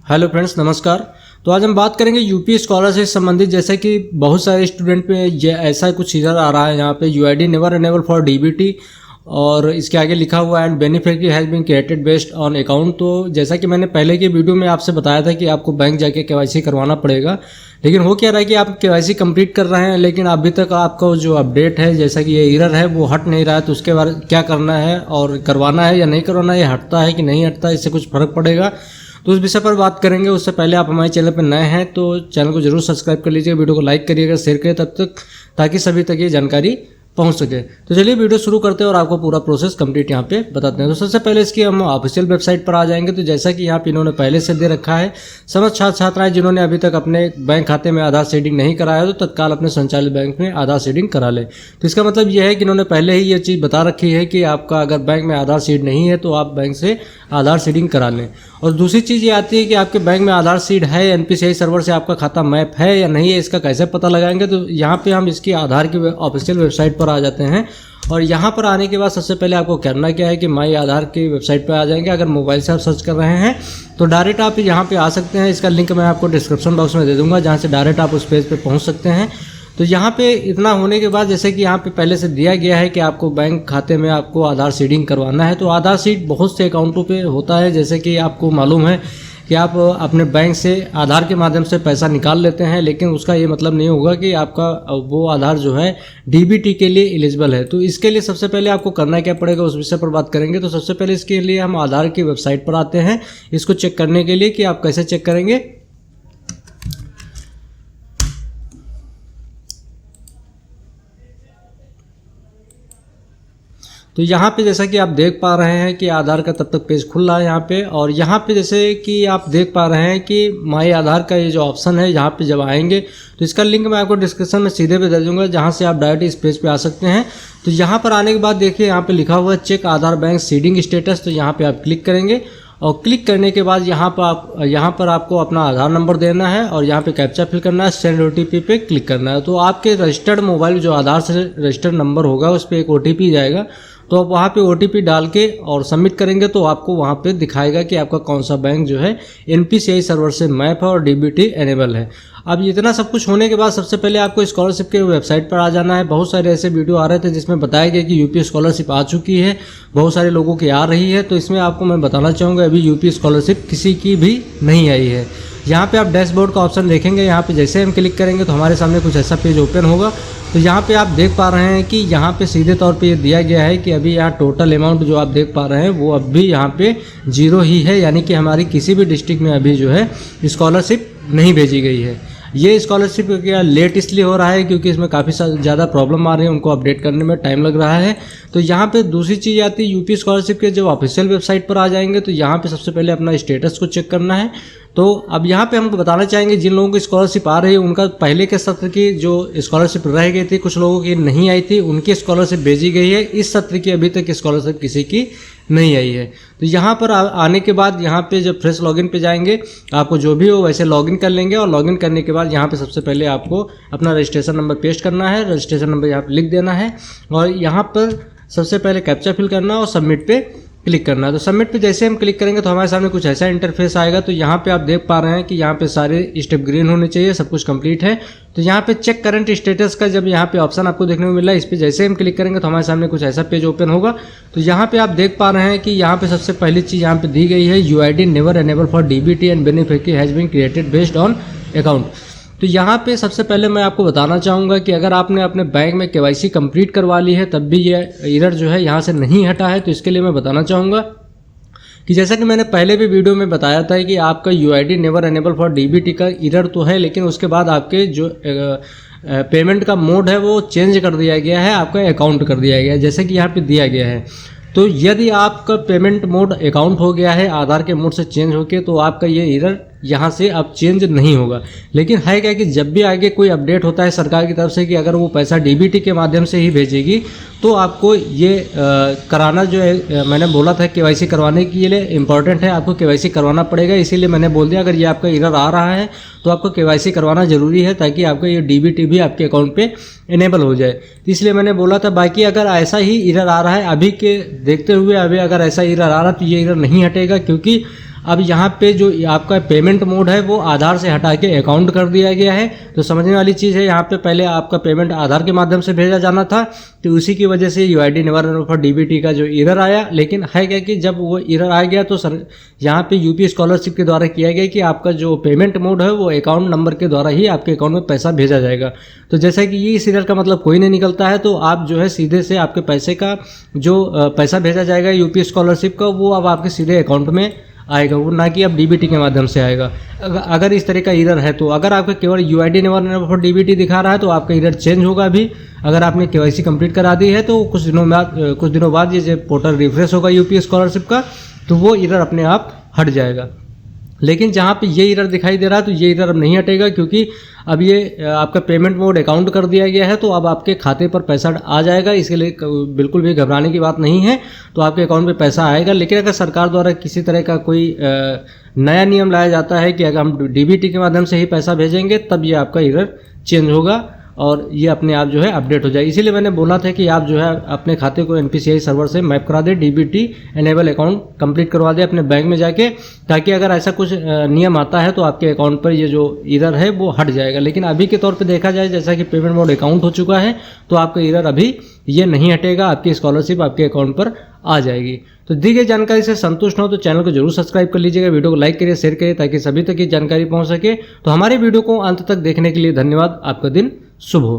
Hello friends, नमस्कार। तो आज हम बात करेंगे यूपी स्कॉलरशिप से संबंधित। जैसे कि बहुत सारे स्टूडेंट पे ये ऐसा कुछ इधर आ रहा है, यहाँ पे UID never enable for DBT और इसके आगे लिखा हुआ है and beneficiary has been created based on account. तो जैसा कि मैंने पहले की वीडियो में आपसे बताया था कि आपको बैंक जाके केवाईसी करवाना पड़ेगा, लेकिन हो क्या रहा है कि आप केवाईसी कंप्लीट कर रहे हैं लेकिन अभी तक आपका जो अपडेट है, जैसा कि ये एरर है, वो हट नहीं रहा है। तो उसके बारे क्या करना है और करवाना है या नहीं करवाना है, हटता है कि नहीं हटता, इससे कुछ फर्क पड़ेगा, तो उस विषय पर बात करेंगे। उससे पहले आप हमारे चैनल पर नए हैं तो चैनल को जरूर सब्सक्राइब कर लीजिए, वीडियो को लाइक करिएगा, शेयर करिए तब तक, ताकि सभी तक ये जानकारी पहुंच सके। तो चलिए वीडियो शुरू करते हैं और आपको पूरा प्रोसेस कंप्लीट यहाँ पे बताते हैं। तो सबसे पहले इसकी हम ऑफिशियल वेबसाइट पर आ जाएंगे। तो जैसा कि यहाँ पे इन्होंने पहले से दे रखा है, समस्त छात्र छात्राएं जिन्होंने अभी तक अपने बैंक खाते में आधार सीडिंग नहीं कराया तो तत्काल अपने संचालित बैंक में आधार सीडिंग करा ले। तो इसका मतलब यह है कि इन्होंने पहले ही ये चीज़ बता रखी है कि आपका अगर बैंक में आधार सीड नहीं है तो आप बैंक से आधार सीडिंग करा लें। और दूसरी चीज़ ये आती है कि आपके बैंक में आधार सीड है, एनपीसीआई सर्वर से आपका खाता मैप है या नहीं है, इसका कैसे पता लगाएंगे। तो यहाँ पे हम इसकी आधार की ऑफिशियल वेबसाइट पर आ जाते हैं और यहाँ पर आने के बाद सबसे पहले आपको करना क्या है कि माई आधार की वेबसाइट पर आ जाएंगे। अगर मोबाइल से आप सर्च कर रहे हैं तो डायरेक्ट आप यहाँ पे आ सकते हैं। इसका लिंक मैं आपको डिस्क्रिप्शन बॉक्स में दे दूँगा, जहाँ से डायरेक्ट आप उस पेज पे पहुँच सकते हैं। तो यहाँ पे इतना होने के बाद, जैसे कि यहाँ पे पहले से दिया गया है कि आपको बैंक खाते में आपको आधार सीडिंग करवाना है, तो आधार सीड बहुत से अकाउंटों पे होता है। जैसे कि आपको मालूम है कि आप अपने बैंक से आधार के माध्यम से पैसा निकाल लेते हैं, लेकिन उसका ये मतलब नहीं होगा कि आपका वो आधार जो है डीबीटी के लिए एलिजिबल है। तो इसके लिए सबसे पहले आपको करना क्या पड़ेगा, उस विषय पर बात करेंगे। तो सबसे पहले इसके लिए हम आधार की वेबसाइट पर आते हैं, इसको चेक करने के लिए कि आप कैसे चेक करेंगे। तो यहाँ पे जैसा कि आप देख पा रहे हैं कि आधार का तब तक पेज खुल रहा है यहाँ पे, और यहाँ पे जैसे कि आप देख पा रहे हैं कि माई आधार का ये जो ऑप्शन है, यहाँ पे जब आएंगे तो इसका लिंक मैं आपको डिस्क्रिप्शन में सीधे पे दे दूँगा, जहाँ से आप डायरेक्ट इस पेज पे आ सकते हैं। तो यहाँ पर आने के बाद देखिए यहाँ पे लिखा हुआ है चेक आधार बैंक सीडिंग स्टेटस। तो यहाँ पे आप क्लिक करेंगे और क्लिक करने के बाद यहाँ पर आपको अपना आधार नंबर देना है और यहाँ पे कैप्चा फिल करना है, सेंड ओटीपी पे क्लिक करना है। तो आपके रजिस्टर्ड मोबाइल जो आधार से रजिस्टर्ड नंबर होगा उस पर एक ओटीपी जाएगा, तो आप वहाँ पे ओटीपी डाल के और सबमिट करेंगे तो आपको वहाँ पे दिखाएगा कि आपका कौन सा बैंक जो है एनपीसीआई सर्वर से मैप है और डीबीटी एनेबल है। अब इतना सब कुछ होने के बाद सबसे पहले आपको स्कॉलरशिप के वेबसाइट पर आ जाना है। बहुत सारे ऐसे वीडियो आ रहे थे जिसमें बताया गया कि यूपी स्कॉलरशिप आ चुकी है, बहुत सारे लोगों की आ रही है। तो इसमें आपको मैं बताना चाहूँगा अभी यूपी स्कॉलरशिप किसी की भी नहीं आई है। यहाँ पे आप डैशबोर्ड का ऑप्शन देखेंगे, यहाँ पे जैसे हम क्लिक करेंगे तो हमारे सामने कुछ ऐसा पेज ओपन होगा। तो यहाँ पे आप देख पा रहे हैं कि यहाँ पे सीधे तौर पे ये दिया गया है कि अभी यहाँ टोटल अमाउंट जो आप देख पा रहे हैं वो अब भी यहाँ पे 0 ही है, यानी कि हमारी किसी भी डिस्ट्रिक्ट में अभी जो है स्कॉलरशिप नहीं भेजी गई है। ये स्कॉलरशिप क्या लेट इसलिए हो रहा है क्योंकि इसमें काफ़ी ज़्यादा प्रॉब्लम आ रही है, उनको अपडेट करने में टाइम लग रहा है। तो यहाँ पे दूसरी चीज़ आती है यूपी स्कॉलरशिप के जब ऑफिशियल वेबसाइट पर आ जाएंगे तो यहाँ पे सबसे पहले अपना स्टेटस को चेक करना है। तो अब यहाँ पे हमको बताना चाहेंगे जिन लोगों की स्कॉलरशिप आ रही है उनका पहले के सत्र की जो स्कॉलरशिप रह गई थी, कुछ लोगों की नहीं आई थी, उनकी स्कॉलरशिप भेजी गई है। इस सत्र की अभी तक स्कॉलरशिप किसी की नहीं आई है। तो यहाँ पर आने के बाद यहाँ पे जब फ्रेश लॉगिन पे जाएंगे, आपको जो भी हो वैसे लॉगिन कर लेंगे और लॉगिन करने के बाद यहाँ पे सबसे पहले आपको अपना रजिस्ट्रेशन नंबर पेस्ट करना है, रजिस्ट्रेशन नंबर यहाँ पे लिख देना है और यहाँ पर सबसे पहले कैप्चा फिल करना और सबमिट पे क्लिक करना है। तो सबमिट पे जैसे हम क्लिक करेंगे तो हमारे सामने कुछ ऐसा इंटरफेस आएगा। तो यहाँ पे आप देख पा रहे हैं कि यहाँ पे सारे स्टेप ग्रीन होने चाहिए, सब कुछ कंप्लीट है। तो यहाँ पे चेक करंट स्टेटस का जब यहाँ पे ऑप्शन आपको देखने को मिल रहा है, इस पर जैसे हम क्लिक करेंगे तो हमारे सामने कुछ ऐसा पेज ओपन होगा। तो यहाँ पे आप देख पा रहे हैं कि यहाँ पे सबसे पहली चीज़ यहाँ पे दी गई है UID never enable for DBT and beneficiary has been created based on account. तो यहाँ पे सबसे पहले मैं आपको बताना चाहूँगा कि अगर आपने अपने बैंक में केवाईसी कंप्लीट करवा ली है तब भी ये एरर जो है यहाँ से नहीं हटा है, तो इसके लिए मैं बताना चाहूँगा कि जैसा कि मैंने पहले भी वीडियो में बताया था कि आपका UID never enable for DBT का एरर तो है, लेकिन उसके बाद आपके जो पेमेंट का मोड है वो चेंज कर दिया गया है, आपका अकाउंट कर दिया गया है, जैसे कि यहाँ पे दिया गया है। तो यदि आपका पेमेंट मोड अकाउंट हो गया है आधार के मोड से चेंज होके, तो आपका ये एरर यहाँ से अब चेंज नहीं होगा। लेकिन है क्या कि जब भी आगे कोई अपडेट होता है सरकार की तरफ से कि अगर वो पैसा डीबीटी के माध्यम से ही भेजेगी तो आपको ये कराना जो है, मैंने बोला था केवाईसी करवाने के लिए इम्पॉर्टेंट है, आपको केवाईसी करवाना पड़ेगा। इसीलिए मैंने बोल दिया अगर ये आपका एरर आ रहा है तो आपको केवाईसी करवाना ज़रूरी है ताकि आपका ये डीबीटी भी आपके अकाउंट पे इनेबल हो जाए। इसलिए मैंने बोला था। बाकी अगर ऐसा ही एरर आ रहा है अभी के देखते हुए, अभी अगर ऐसा एरर आ रहा है तो ये एरर नहीं हटेगा, क्योंकि अब यहाँ पे जो आपका पेमेंट मोड है वो आधार से हटा के अकाउंट कर दिया गया है। तो समझने वाली चीज़ है, यहाँ पे पहले आपका पेमेंट आधार के माध्यम से भेजा जाना था, तो उसी की वजह से UID never enrol for DBT का जो एरर आया। लेकिन है क्या कि जब वो एरर आ गया तो सर यहाँ पे यूपी स्कॉलरशिप के द्वारा किया गया कि आपका जो पेमेंट मोड है वो अकाउंट नंबर के द्वारा ही आपके अकाउंट में पैसा भेजा जाएगा। तो जैसा कि ये इस एरर का मतलब कोई नहीं निकलता है, तो आप जो है सीधे से आपके पैसे का जो पैसा भेजा जाएगा यूपी स्कॉलरशिप का, वो अब आपके सीधे अकाउंट में आएगा, वो ना कि अब DBT के माध्यम से आएगा। अगर इस तरह का एरर है तो अगर आपका केवल UID never enrol for DBT दिखा रहा है तो आपका एरर चेंज होगा। अभी अगर आपने KYC कंप्लीट करा दी है तो कुछ दिनों बाद ये जो पोर्टल रिफ्रेश होगा यूपी स्कॉलरशिप का, तो वो एरर अपने आप हट जाएगा। लेकिन जहाँ पे ये एरर दिखाई दे रहा है तो ये एरर अब नहीं हटेगा, क्योंकि अब ये आपका पेमेंट मोड अकाउंट कर दिया गया है, तो अब आपके खाते पर पैसा आ जाएगा। इसके लिए बिल्कुल भी घबराने की बात नहीं है, तो आपके अकाउंट में पैसा आएगा। लेकिन अगर सरकार द्वारा किसी तरह का कोई नया नियम लाया जाता है कि अगर हम DBT के माध्यम से ही पैसा भेजेंगे, तब ये आपका एरर चेंज होगा और ये अपने आप जो है अपडेट हो जाए। इसीलिए मैंने बोला था कि आप जो है अपने खाते को NPCI सर्वर से मैप करा दे, DBT एनेबल अकाउंट कंप्लीट करवा दे अपने बैंक में जाके, ताकि अगर ऐसा कुछ नियम आता है तो आपके अकाउंट पर ये जो एरर है वो हट जाएगा। लेकिन अभी के तौर पे देखा जाए, जैसा कि पेमेंट मोड अकाउंट हो चुका है, तो आपका एरर अभी ये नहीं हटेगा, आपकी स्कॉलरशिप आपके अकाउंट पर आ जाएगी। तो दी गई जानकारी से संतुष्ट हो तो चैनल को जरूर सब्सक्राइब कर लीजिएगा, वीडियो को लाइक करिए, शेयर करिए, ताकि सभी तक ये जानकारी पहुंच सके। तो हमारे वीडियो को अंत तक देखने के लिए धन्यवाद। आपका दिन शुभ हो।